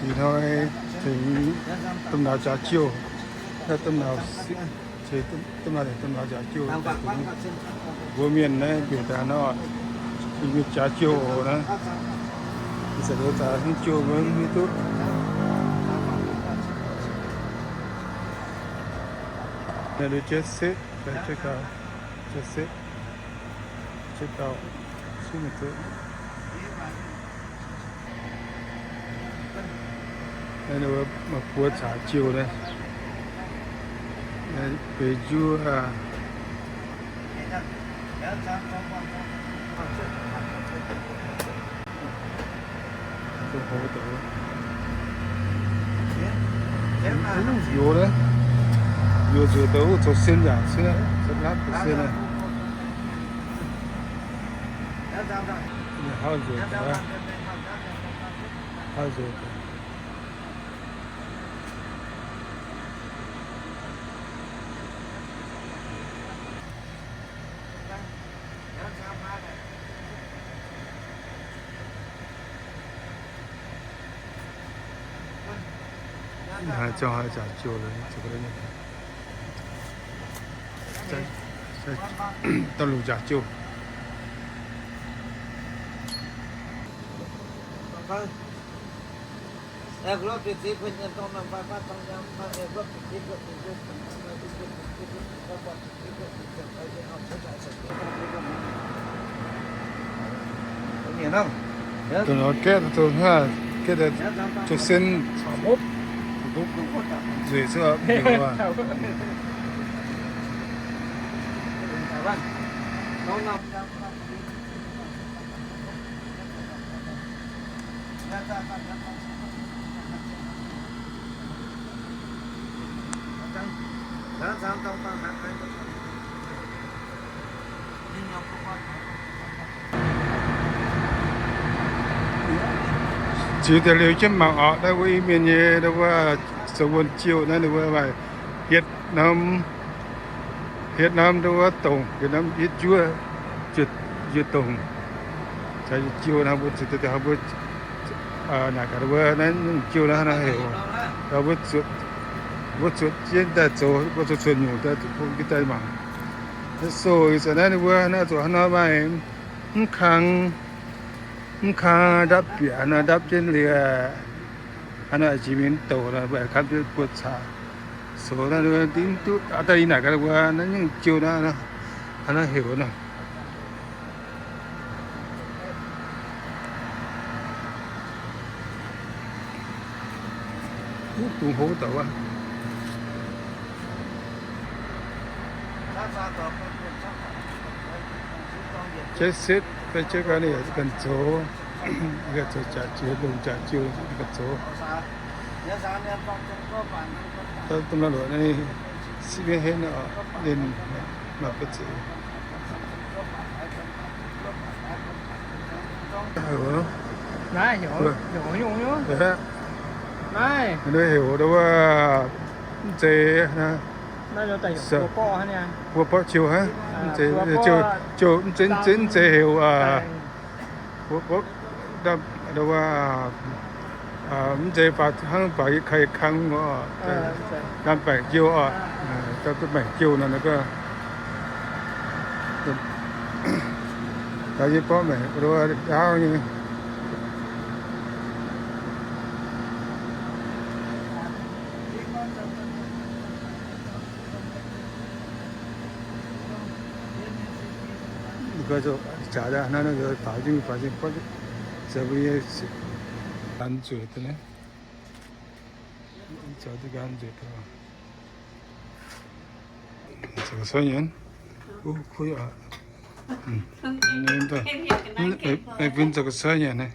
thì thôi thì tâm nào trả chiêuถ้าtâm nào thì tâm nào để tâm nào trả chiêu vô miền đấy biểu ta nó thì trả chiêu đó thì sẽ đưa ta những chiêu mới tốt này được chết xếp phải check out chết xếp check out xuống một chút đây là một cuốn trả chiều đây về du không hổ tử vô đấy vô rồi đấu cho xin giả xin rất lát của xin này hai rồi hai rồi还叫还讲究了，这个人，在道路讲究。ตัวเราแก้ตัวห้าแก้แต่จุดเส้น水车没有啊？chỉ để lưu chân mạng ở đây với miền nhẹ đâuว่าสวนจิ๋วนั่นหรือว่าเฮ็ดน้ำดูว่าตรงเฮ็ดน้ำเฮ็ดจั่วจุดตรงใช้จิ๋วนะบ่สิแต่บ่น่ะก็ว่านั้นจิ๋วนะเหวเราบ่จุดเย็นแต่โจบ่จุดอยู่แต่พวกที่ใต้มาโซอีสนั้นว่าน่าจะหามาคังดับเปียนะดับเจนเรียอันนั้นจีมินโตนะแบบคับจะปวดขาโซนั่นด้วยดิ้นตุ๊ดอะไรหนักกันว่านั่นยังจิ๋วนะอันนั้นเหวนะตุ้งโหแต่ว่าเจ็ดสิบไปเช็คกันนี่กันโจก็จะจัดจิ๋วลงจัดจิ๋วกันโจถ้าตำรวจนี่สิเห็นเดินมาประจิได้เหี่ยวได้ด้วยเหวแต่ว่าเจนะได้เราแต่หัวป้อฮะเนี่ยหัวป้อจิ๋วฮะเจเจเหวหัวป้อแต่ว่ามันจะฝากทั้งไปใครครั้งก็การแบ่งเกี่ยวก็แบ่งเกี่ยวนั่นแล้วก็แต่ยี่ป้อแบ่งหรือว่าดาวนี่ก็จะจ่ายได้นั่นก็ฝากจริงเพราะจะไป感觉的呢，找的感觉的。这个酸盐，可以啊，那边这个酸盐呢。